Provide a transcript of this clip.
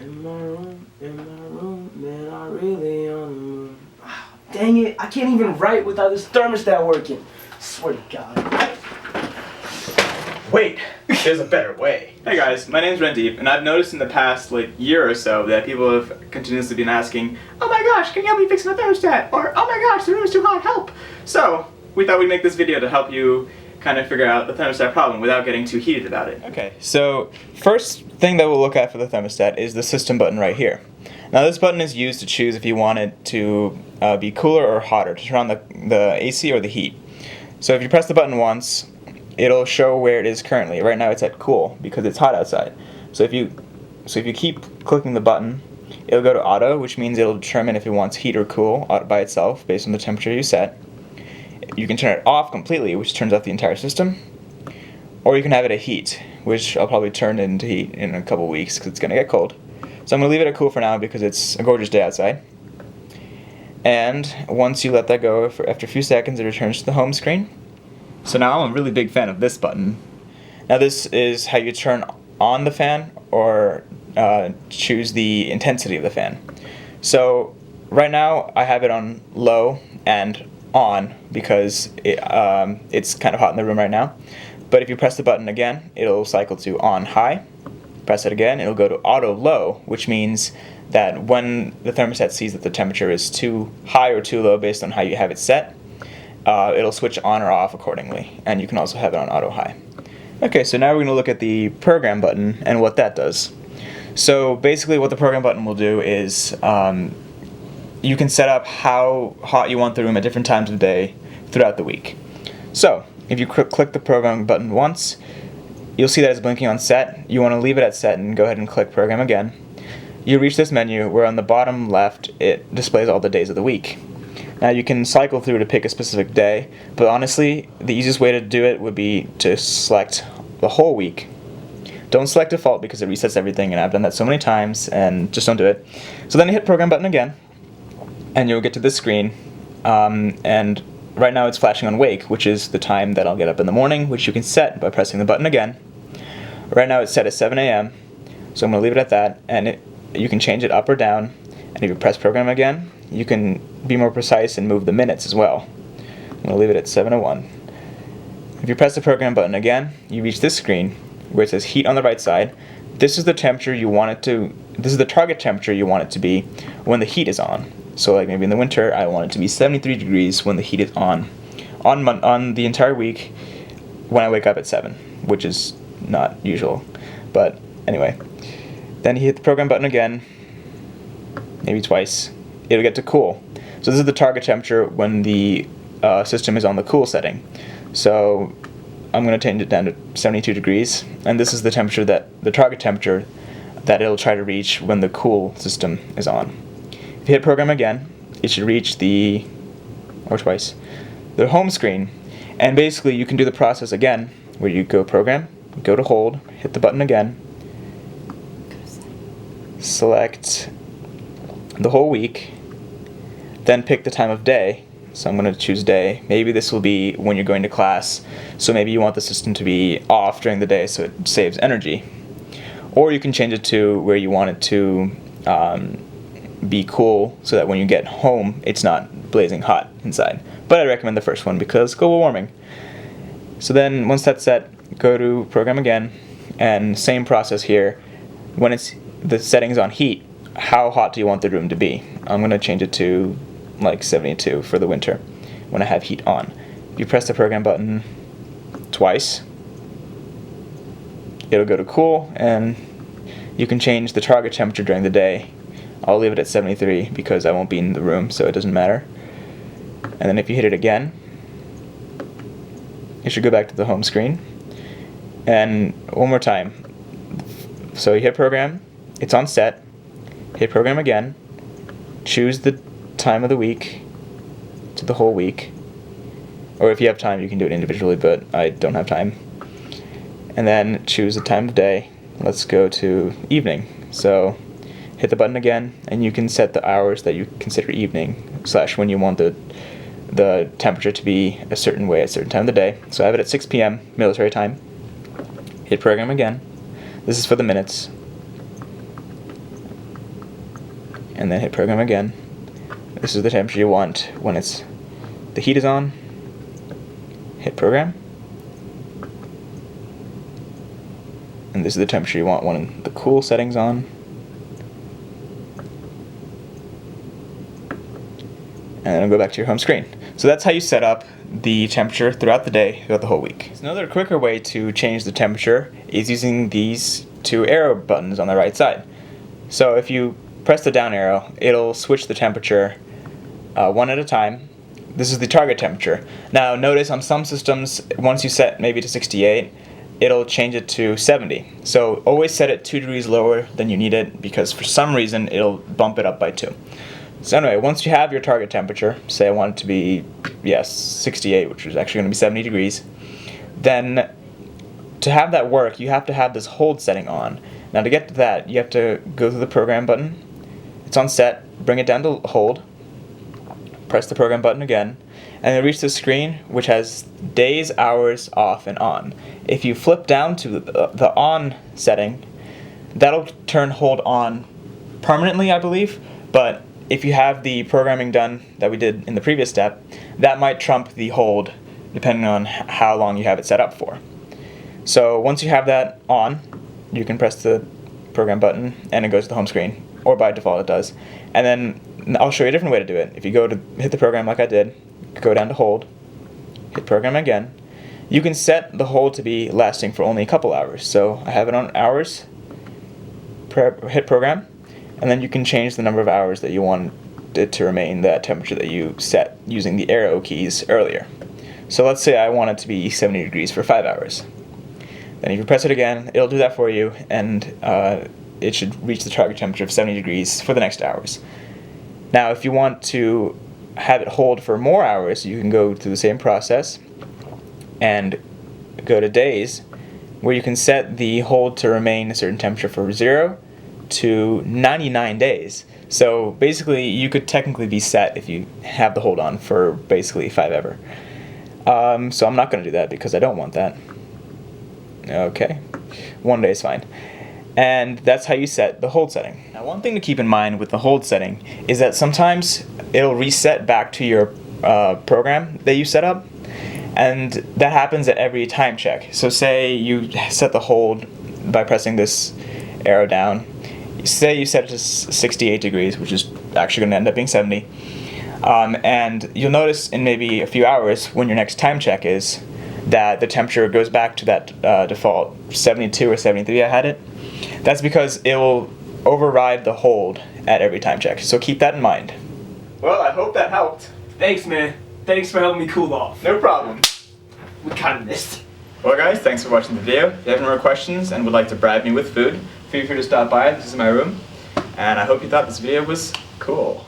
in my room, man, I really on the moon. Dang it, I can't even write without this thermostat working. Swear to God. Wait, there's a better way. Hey guys, my name's Randeep, and I've noticed in the past year or so that people have continuously been asking, "Oh my gosh, can you help me fix my thermostat?" Or, "Oh my gosh, the room is too hot, help!" So, we thought we'd make this video to help you kind of figure out the thermostat problem without getting too heated about it. Okay, so first thing that we'll look at for the thermostat is the system button right here. Now this button is used to choose if you want it to be cooler or hotter, to turn on the AC or the heat. So if you press the button once, it'll show where it is currently. Right now it's at cool because it's hot outside. So if you keep clicking the button, it'll go to auto, which means it'll determine if it wants heat or cool by itself based on the temperature you set. You can turn it off completely, which turns off the entire system, or you can have it at heat, which I'll probably turn into heat in a couple weeks because it's going to get cold. So I'm going to leave it at cool for now because it's a gorgeous day outside. And once you let that go, after a few seconds, it returns to the home screen. So now I'm a really big fan of this button. Now this is how you turn on the fan or choose the intensity of the fan. So right now I have it on low and on because it's kind of hot in the room right now. But if you press the button again, it'll cycle to on high. Press it again, it'll go to auto low, which means that when the thermostat sees that the temperature is too high or too low based on how you have it set, it'll switch on or off accordingly, and you can also have it on auto high. Okay, so now we're going to look at the program button and what that does. So basically what the program button will do is you can set up how hot you want the room at different times of day throughout the week. So if you click the program button once, you'll see that it's blinking on set. You want to leave it at set and go ahead and click program again. You reach this menu where on the bottom left it displays all the days of the week. Now you can cycle through to pick a specific day, but honestly the easiest way to do it would be to select the whole week. Don't select default because it resets everything, and I've done that so many times, and just don't do it. So then you hit program button again, and you'll get to this screen, and right now it's flashing on wake, which is the time that I'll get up in the morning, which you can set by pressing the button again. Right now it's set at 7 a.m., so I'm going to leave it at that, and you can change it up or down, and if you press program again, you can be more precise and move the minutes as well. I'm going to leave it at 7:01. If you press the program button again, you reach this screen where it says heat on the right side. This is the temperature you want it to, this is the target temperature you want it to be when the heat is on. So like maybe in the winter, I want it to be 73 degrees when the heat is on the entire week when I wake up at 7, which is not usual. But anyway, then you hit the program button again, maybe twice. It'll get to cool. So this is the target temperature when the system is on the cool setting. So I'm going to change it down to 72 degrees, and this is the temperature the target temperature that it'll try to reach when the cool system is on. If you hit program again, it should reach the home screen, and basically you can do the process again where you go program, go to hold, hit the button again, select the whole week, then pick the time of day. So I'm going to choose day. Maybe this will be when you're going to class, so maybe you want the system to be off during the day so it saves energy. Or you can change it to where you want it to be cool so that when you get home it's not blazing hot inside. But I recommend the first one because global warming. So then once that's set, go to program again, and same process here. When the settings on heat, how hot do you want the room to be? I'm going to change it to like 72 for the winter when I have heat on. If you press the program button twice, it'll go to cool, and you can change the target temperature during the day. I'll leave it at 73 because I won't be in the room, so it doesn't matter. And then if you hit it again, it should go back to the home screen. And one more time. So you hit program, it's on set, hit program again, choose the time of the week to the whole week, or if you have time you can do it individually, but I don't have time. And then choose the time of day. Let's go to evening. So hit the button again, and you can set the hours that you consider evening / when you want the temperature to be a certain way at a certain time of the day. So I have it at 6 p.m. military time. Hit program again. This is for the minutes. and then hit program again. This is the temperature you want when the heat is on. Hit program. And this is the temperature you want when the cool setting's on. And then it'll go back to your home screen. So that's how you set up the temperature throughout the day, throughout the whole week. So another quicker way to change the temperature is using these two arrow buttons on the right side. So if you press the down arrow, it'll switch the temperature one at a time. This is the target temperature. Now notice on some systems, once you set maybe to 68, it'll change it to 70. So always set it 2 degrees lower than you need it, because for some reason it'll bump it up by 2. So anyway, once you have your target temperature, say I want it to be, 68, which is actually going to be 70 degrees, then to have that work, you have to have this hold setting on. Now to get to that, you have to go through the program button. It's on set, bring it down to hold, press the program button again, and you'll reach the screen which has days, hours, off, and on. If you flip down to the on setting, that'll turn hold on permanently, I believe, but if you have the programming done that we did in the previous step, that might trump the hold depending on how long you have it set up for. So once you have that on, you can press the program button and it goes to the home screen, or by default it does. And then I'll show you a different way to do it. If you go to hit the program like I did, go down to hold, hit program again, you can set the hold to be lasting for only a couple hours. So I have it on hours, hit program, and then you can change the number of hours that you want it to remain that temperature that you set using the arrow keys earlier. So let's say I want it to be 70 degrees for 5 hours. Then if you press it again, it'll do that for you, and it should reach the target temperature of 70 degrees for the next hours. Now if you want to have it hold for more hours, you can go through the same process and go to days, where you can set the hold to remain a certain temperature for 0 to 99 days. So basically you could technically be set if you have the hold on for basically 5 ever. So I'm not going to do that because I don't want that. Okay, 1 day is fine. And that's how you set the hold setting. Now one thing to keep in mind with the hold setting is that sometimes it'll reset back to your program that you set up, and that happens at every time check. So say you set the hold by pressing this arrow down. Say you set it to 68 degrees, which is actually going to end up being 70. And you'll notice in maybe a few hours when your next time check is that the temperature goes back to that default 72 or 73 I had it. That's because it will override the hold at every time check. So keep that in mind. Well, I hope that helped. Thanks, man. Thanks for helping me cool off. No problem. We kind of missed. Well guys, thanks for watching the video. If you have any more questions and would like to bribe me with food, feel free to stop by. This is my room. And I hope you thought this video was cool.